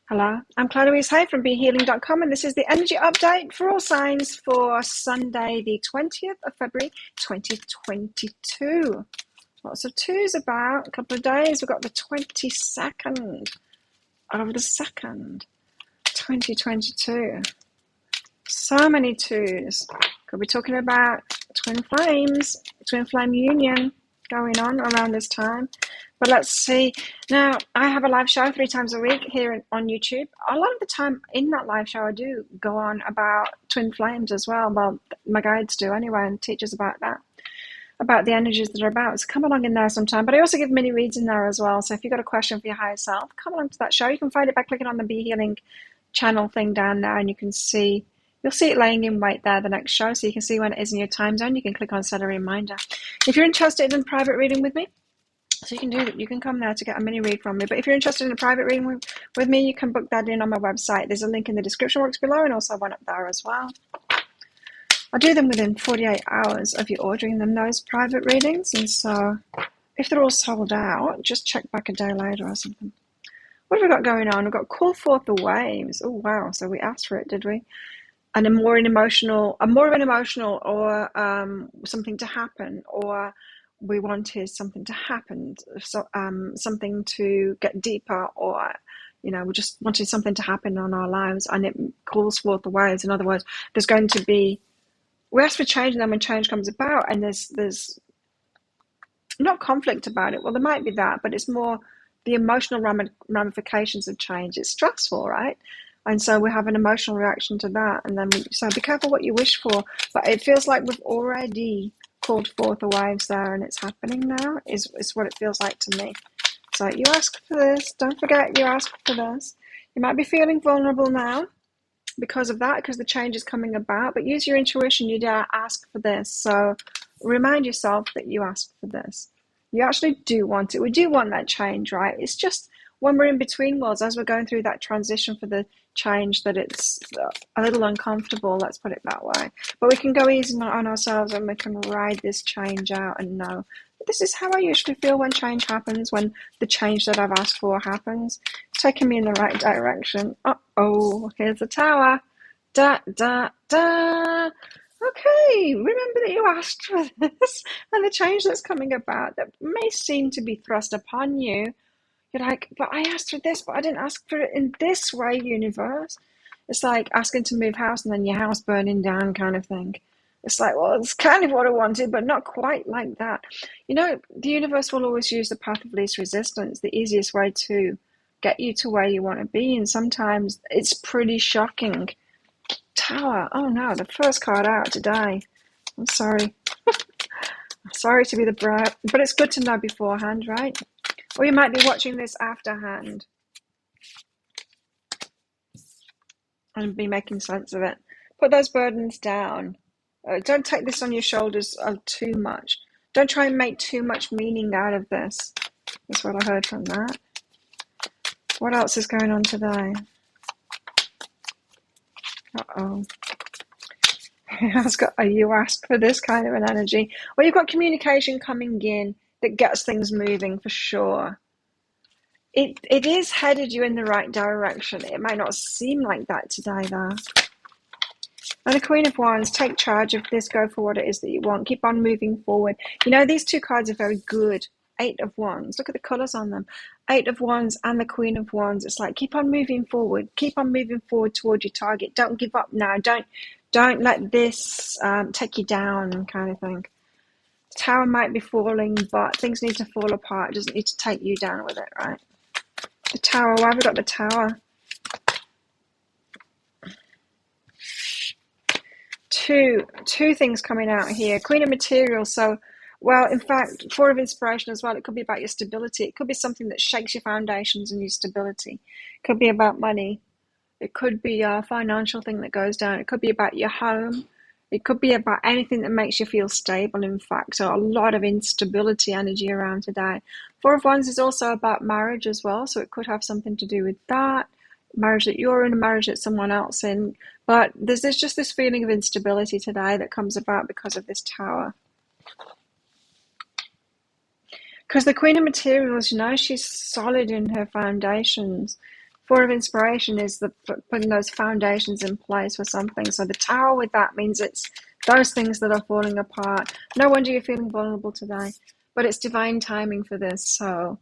Hello, I'm Claudia Hay from BeHealing.com, and this is the energy update for all signs for Sunday, the 20th of February, 2022. Lots of twos about, a couple of days. We've got the 22nd of the 2nd, 2022. So many twos. Could be talking about twin flames, twin flame union going on around this time. But let's see. Now, I have a live show 3 times a week here on YouTube. A lot of the time in that live show, I do go on about twin flames as well. Well, my guides do anyway, and teach us about that, about the energies that are about. So come along in there sometime. But I also give mini reads in there as well. So if you've got a question for your higher self, come along to that show. You can find it by clicking on the Be Healing channel thing down there, and you can see, you'll see it laying in white there, the next show, so you can see when it is in your time zone. You can click on set a reminder. If you're interested in private reading with me, so you can do that. You can come there to get a mini read from me. But if you're interested in a private reading with me, you can book that in on my website. There's a link in the description box below, and also one up there as well. I do them within 48 hours of you ordering them, those private readings. And so if they're all sold out, just check back a day later or something. What have we got going on? We've got call forth the waves. Oh, wow. So we asked for it, did we? And a more of an emotional, or something to happen, or we wanted something to happen, so something to get deeper, or we just wanted something to happen on our lives, and it calls forth the waves. In other words, there's going to be, we ask for change, and then when change comes about, and there's not conflict about it. Well, there might be that, but it's more the emotional ramifications of change. It's stressful, right? And so we have an emotional reaction to that, and then so be careful what you wish for. But it feels like we've already called forth the waves there, and it's happening now, is what it feels like to me. So you ask for this. Don't forget you ask for this. You might be feeling vulnerable now because of that, because the change is coming about, but use your intuition. You dare ask for this. So remind yourself that you asked for this. You actually do want it. We do want that change, right? It's just when we're in between worlds, as we're going through that transition for the change, that it's a little uncomfortable, let's put it that way. But we can go easy on ourselves, and we can ride this change out and know this is how I usually feel when change happens, when the change that I've asked for happens. It's taking me in the right direction. Uh-oh, here's the tower. Da, da, da. Okay, remember that you asked for this, and the change that's coming about that may seem to be thrust upon you. You're like, but I asked for this, but I didn't ask for it in this way, universe. It's like asking to move house and then your house burning down kind of thing. It's like, well, it's kind of what I wanted, but not quite like that. The universe will always use the path of least resistance, the easiest way to get you to where you want to be. And sometimes it's pretty shocking. Tower. Oh no, the first card out today. I'm sorry. I'm sorry to be the brat, but it's good to know beforehand, right? Or you might be watching this afterhand and be making sense of it. Put those burdens down. Don't take this on your shoulders too much. Don't try and make too much meaning out of this. That's what I heard from that. What else is going on today? Uh-oh. You asked for this kind of an energy. Well, you've got communication coming in that gets things moving for sure. It is headed you in the right direction. It might not seem like that today, though. And the Queen of Wands, take charge of this, go for what it is that you want. Keep on moving forward. These two cards are very good. 8 of Wands. Look at the colours on them. 8 of Wands and the Queen of Wands. It's like, keep on moving forward. Keep on moving forward toward your target. Don't give up now. Don't let this take you down, kind of thing. The tower might be falling, but things need to fall apart. It doesn't need to take you down with it, right? The tower. Why have we got the tower? Two things coming out here. Queen of Materials. So, well, in fact, Four of Inspiration as well. It could be about your stability. It could be something that shakes your foundations and your stability. It could be about money. It could be a financial thing that goes down. It could be about your home. It could be about anything that makes you feel stable, in fact. So a lot of instability energy around today. Four of Wands is also about marriage as well. So it could have something to do with that. Marriage that you're in, a marriage that someone else in. But there's just this feeling of instability today that comes about because of this tower. Because the Queen of Materials, she's solid in her foundations. Four of inspiration is the putting those foundations in place for something. So the tower with that means it's those things that are falling apart. No wonder you're feeling vulnerable today, but it's divine timing for this. So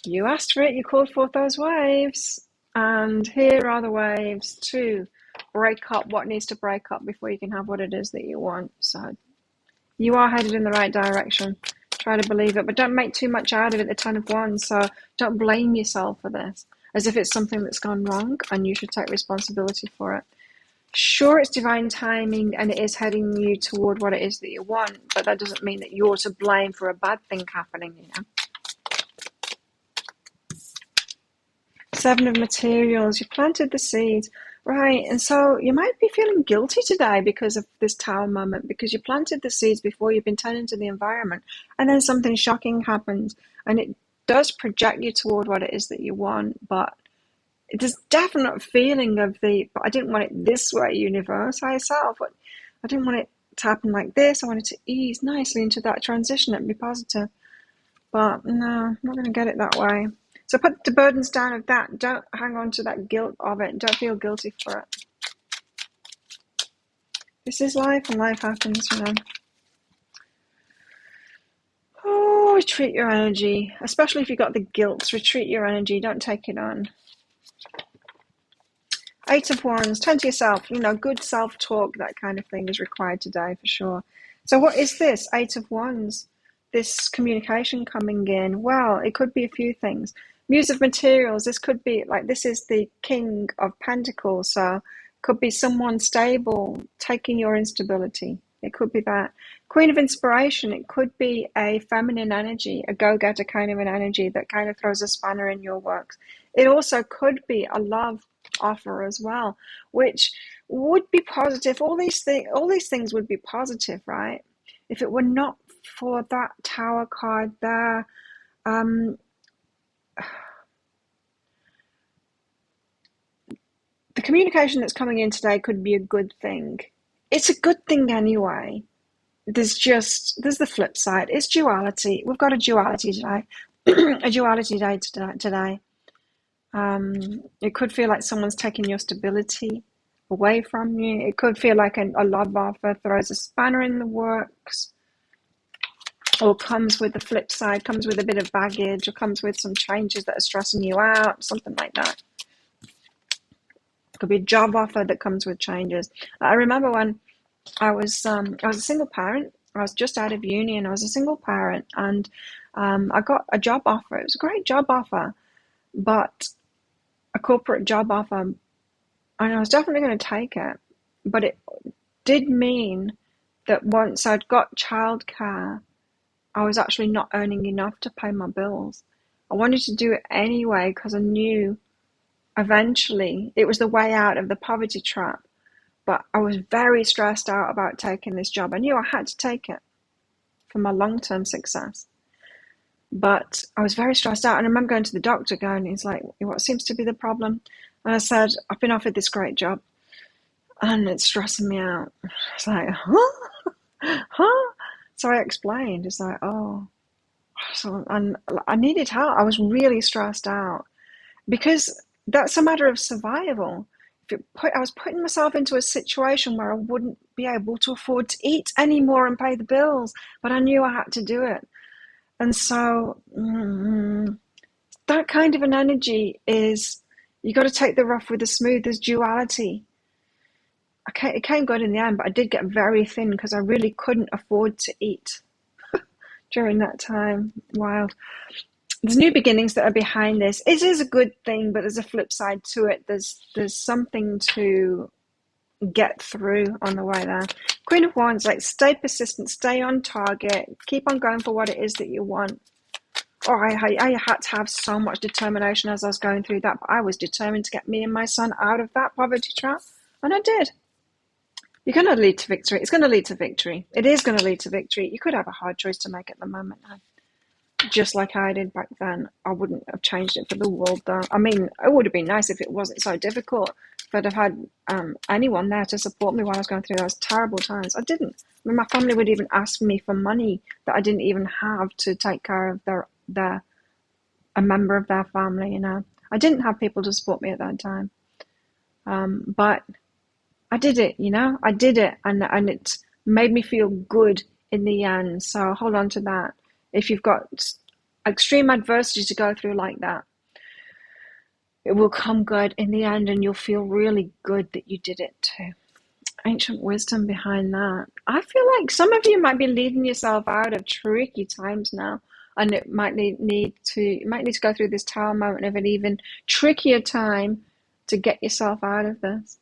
you asked for it, you called forth those waves, and here are the waves to break up what needs to break up before you can have what it is that you want. So you are headed in the right direction. Try to believe it, but don't make too much out of it. The Ten of Wands, so don't blame yourself for this as if it's something that's gone wrong and you should take responsibility for it. Sure, it's divine timing and it is heading you toward what it is that you want, but that doesn't mean that you're to blame for a bad thing happening, you know. Seven of materials, you planted the seeds, right? And so you might be feeling guilty today because of this tower moment, because you planted the seeds before you've been turned into the environment, and then something shocking happens, and it does project you toward what it is that you want, but there's definite feeling of but I didn't want it this way, universe, higher self. I didn't want it to happen like this. I wanted to ease nicely into that transition and be positive. But no, I'm not going to get it that way. So put the burdens down of that. Don't hang on to that guilt of it. Don't feel guilty for it. This is life and life happens, you know. Oh, retreat your energy. Especially if you've got the guilt. Retreat your energy. Don't take it on. Eight of Wands. Turn to yourself. You know, good self-talk, that kind of thing is required today for sure. So what is this? Eight of Wands. This communication coming in. Well, it could be a few things. Muse of materials. This could be like, this is the King of Pentacles. So could be someone stable taking your instability. It could be that. Queen of Inspiration. It could be a feminine energy, a go-getter kind of an energy that kind of throws a spanner in your works. It also could be a love offer as well, which would be positive. All these things would be positive, right? If it were not for that Tower card there. The communication that's coming in today could be a good thing. It's a good thing anyway. There's the flip side. It's duality. We've got a duality today. A duality day today. It could feel like someone's taking your stability away from you. It could feel like a love offer throws a spanner in the works, or comes with the flip side, comes with a bit of baggage, or comes with some changes that are stressing you out, something like that. It could be a job offer that comes with changes. I remember when I was a single parent. I was just out of uni and I was a single parent, and I got a job offer. It was a great job offer, but a corporate job offer, and I was definitely going to take it. But it did mean that once I'd got childcare, I was actually not earning enough to pay my bills. I wanted to do it anyway because I knew eventually it was the way out of the poverty trap. But I was very stressed out about taking this job. I knew I had to take it for my long-term success. But I was very stressed out. And I remember going to the doctor going, he's like, what seems to be the problem? And I said, I've been offered this great job and it's stressing me out. It's like, huh? So I explained, it's like, and I needed help. I was really stressed out because that's a matter of survival. I was putting myself into a situation where I wouldn't be able to afford to eat anymore and pay the bills, but I knew I had to do it. And so that kind of an energy is, you got to take the rough with the smooth. There's duality. It came good in the end, but I did get very thin because I really couldn't afford to eat during that time. Wild. There's new beginnings that are behind this. It is a good thing, but there's a flip side to it. There's something to get through on the way there. Queen of Wands, like, stay persistent, stay on target, keep on going for what it is that you want. I had to have so much determination as I was going through that, but I was determined to get me and my son out of that poverty trap, and I did. You're going to lead to victory. It's going to lead to victory. It is going to lead to victory. You could have a hard choice to make at the moment. Just like I did back then. I wouldn't have changed it for the world, though. I mean, it would have been nice if it wasn't so difficult. If I'd have had anyone there to support me while I was going through those terrible times. I didn't. I mean, my family would even ask me for money that I didn't even have to take care of a member of their family, you know. I didn't have people to support me at that time. But I did it, I did it, and it made me feel good in the end. So hold on to that. If you've got extreme adversity to go through like that, it will come good in the end, and you'll feel really good that you did it too. Ancient wisdom behind that. I feel like some of you might be leading yourself out of tricky times now, and it might need to go through this tower moment of an even trickier time to get yourself out of this.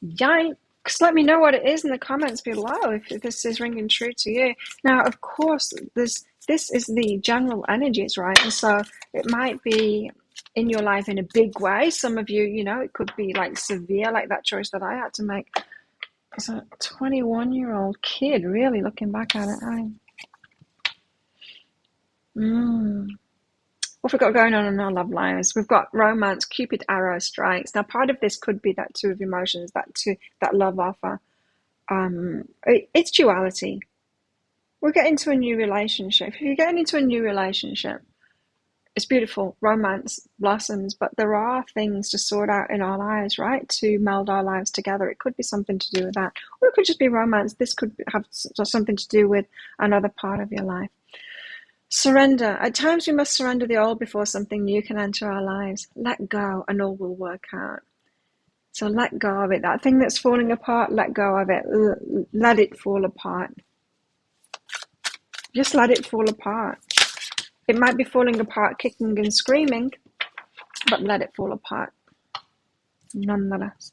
Yikes. Let me know what it is in the comments below if this is ringing true to you. Now, of course, this is the general energies, right? And so it might be in your life in a big way. Some of you, it could be like severe, like that choice that I had to make. As a 21-year-old kid, really looking back at it. What have we got going on in our love lives? We've got romance, Cupid arrow strikes. Now, part of this could be that two of emotions, that love offer. It's duality. We're getting into a new relationship. If you're getting into a new relationship, it's beautiful. Romance blossoms, but there are things to sort out in our lives, right? To meld our lives together. It could be something to do with that, or it could just be romance. This could have something to do with another part of your life. Surrender. At times we must surrender the old before something new can enter our lives. Let go and all will work out. So let go of it. That thing that's falling apart, let go of it. Let it fall apart. Just let it fall apart. It might be falling apart, kicking and screaming, but let it fall apart. Nonetheless.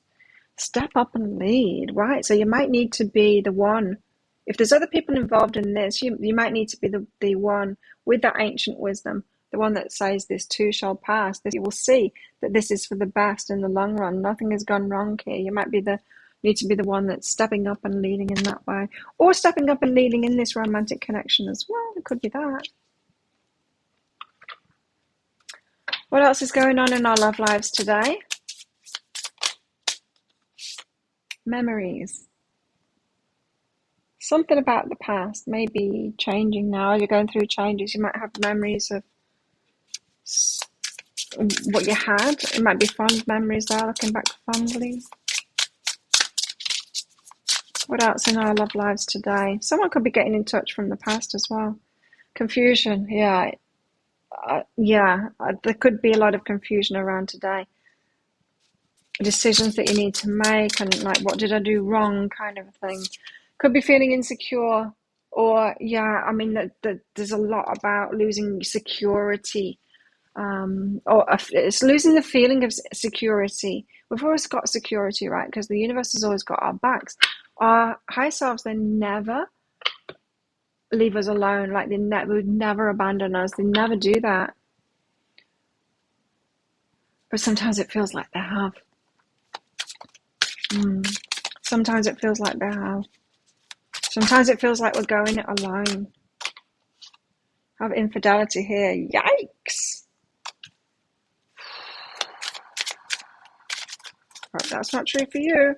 Step up and lead, right? So you might need to be the one. If there's other people involved in this, you might need to be the one with that ancient wisdom, the one that says this too shall pass. That you will see that this is for the best in the long run. Nothing has gone wrong here. You might need to be the one that's stepping up and leading in that way, or stepping up and leading in this romantic connection as well. It could be that. What else is going on in our love lives today? Memories. Something about the past may be changing now. You're going through changes. You might have memories of what you had. It might be fond memories there, looking back fondly. What else in our love lives today? Someone could be getting in touch from the past as well. Confusion, yeah. There could be a lot of confusion around today. Decisions that you need to make, and like, what did I do wrong, kind of a thing. Could be feeling insecure, or there's a lot about losing security, or it's losing the feeling of security. We've always got security, right? Because the universe has always got our backs. Our high selves, they never leave us alone. Like they would never abandon us. They never do that. But sometimes it feels like they have. Sometimes it feels like they have. Sometimes it feels like we're going it alone. Have infidelity here. Yikes. Right, that's not true for you.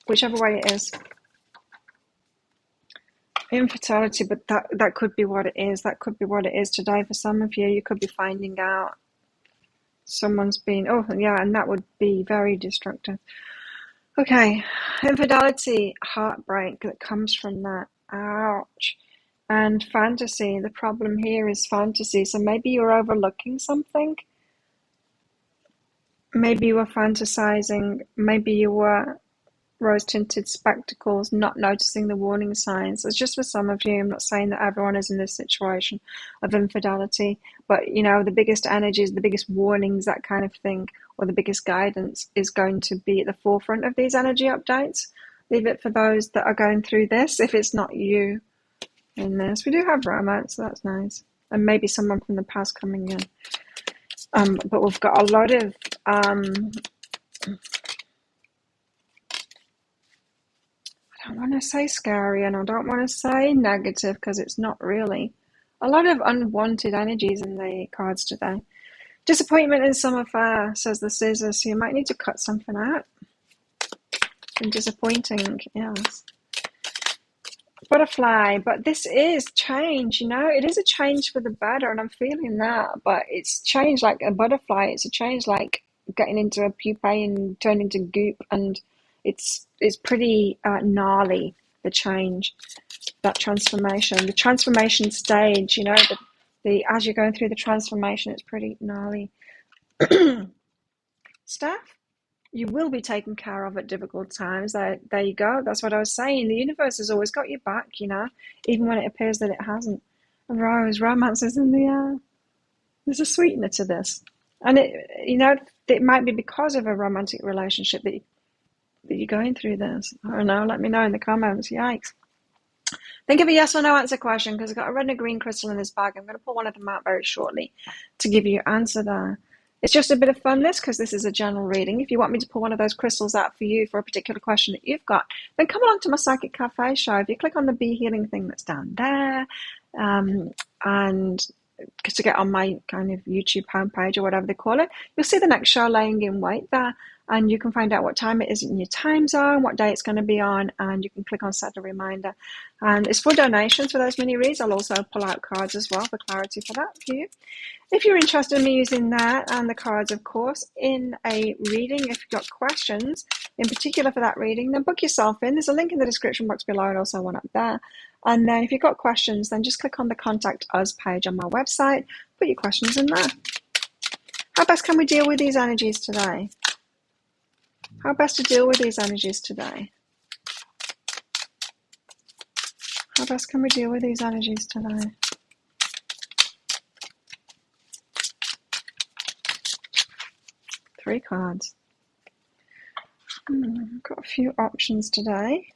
Whichever way it is. Infertility, but that could be what it is. That could be what it is today for some of you. You could be finding out someone's been, and that would be very destructive. Okay, infidelity, heartbreak that comes from that. Ouch. And fantasy, the problem here is fantasy. So maybe you're overlooking something. Maybe you were fantasizing. Maybe you were rose-tinted spectacles, not noticing the warning signs. It's just for some of you. I'm not saying that everyone is in this situation of infidelity, but the biggest energies, the biggest warnings, that kind of thing, or the biggest guidance is going to be at the forefront of these energy updates. Leave it for those that are going through this. If it's not you in this, we do have romance, so that's nice, and maybe someone from the past coming in. But we've got a lot of I don't want to say scary, and I don't want to say negative, because it's not really. A lot of unwanted energies in the cards today. Disappointment in some affair, says the Scissor, so you might need to cut something out. And disappointing, yes. butterfly, but this is change, you know, it is a change for the better, and I'm feeling that, but it's change like a butterfly. It's a change like getting into a pupae and turning into goop, and it's pretty gnarly, the change, that transformation, the transformation stage, you know, the as you're going through the transformation, it's pretty gnarly. Stuff. You will be taken care of at difficult times. There you go. That's what I was saying. The universe has always got your back, you know, even when it appears that it hasn't. And Rose, romance is in the air. There's a sweetener to this. And you know, it might be because of a romantic relationship that you're going through this. I don't know. Let me know in the comments. Yikes. Think of a yes or no answer question, because I've got a red and a green crystal in this bag. I'm going to pull one of them out very shortly to give you your answer there. It's just a bit of fun, because this is a general reading. If you want me to pull one of those crystals out for you for a particular question that you've got, then come along to my Psychic Cafe show. If you click on the Be Healing thing that's down there, and to get on my kind of YouTube homepage or whatever they call it, you'll see the next show laying in wait there. And you can find out what time it is in your time zone, what day it's going to be on, and you can click on set a reminder. And it's for donations for those mini reads. I'll also pull out cards as well for clarity for that for you. If you're interested in me using that and the cards, of course, in a reading, if you've got questions in particular for that reading, then book yourself in. There's a link in the description box below and also one up there. And then if you've got questions, then just click on the Contact Us page on my website. Put your questions in there. How best can we deal with these energies today? How best to deal with these energies today? How best can we deal with these energies today? Three cards. I've got a few options today.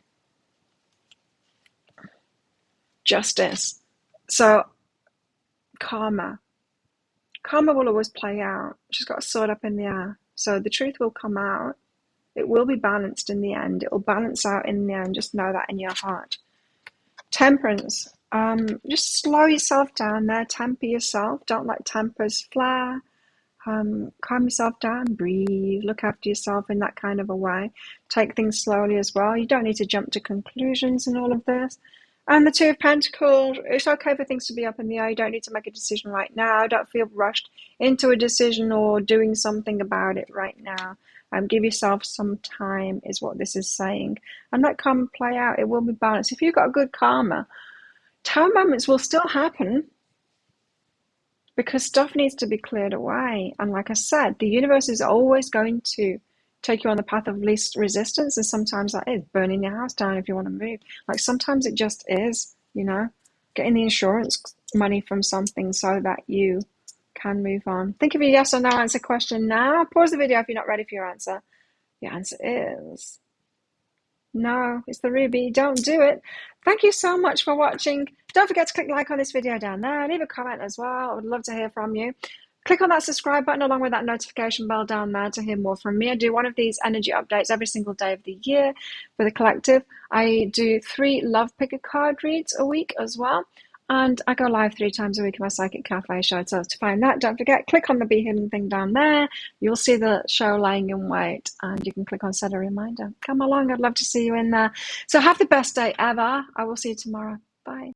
Justice. So, karma. Karma will always play out. She's got a sword up in the air. So the truth will come out. It will be balanced in the end. It will balance out in the end. Just know that in your heart. Temperance. Just slow yourself down there. Temper yourself. Don't let tempers flare. Calm yourself down. Breathe. Look after yourself in that kind of a way. Take things slowly as well. You don't need to jump to conclusions in all of this. And the Two of Pentacles, it's okay for things to be up in the air. You don't need to make a decision right now. Don't feel rushed into a decision or doing something about it right now. Give yourself some time is what this is saying. And let karma play out. It will be balanced. If you've got good karma, tower moments will still happen because stuff needs to be cleared away. And like I said, the universe is always going to take you on the path of least resistance, and sometimes that is burning your house down if you want to move. Like sometimes it just is, you know, getting the insurance money from something so that you can move on. Think of a yes or no answer question now. Pause the video if you're not ready for your answer. Your answer is no. It's the ruby. Don't do it. Thank you so much for watching. Don't forget to click like on this video down there. Leave a comment as well. I would love to hear from you. Click on that subscribe button along with that notification bell down there to hear more from me. I do one of these energy updates every single day of the year for the collective. I do 3 love picker card reads a week as well. And I go live 3 times a week in my Psychic Cafe show. So to find that, don't forget, click on the Be Hidden thing down there. You'll see the show laying in wait, and you can click on set a reminder. Come along. I'd love to see you in there. So have the best day ever. I will see you tomorrow. Bye.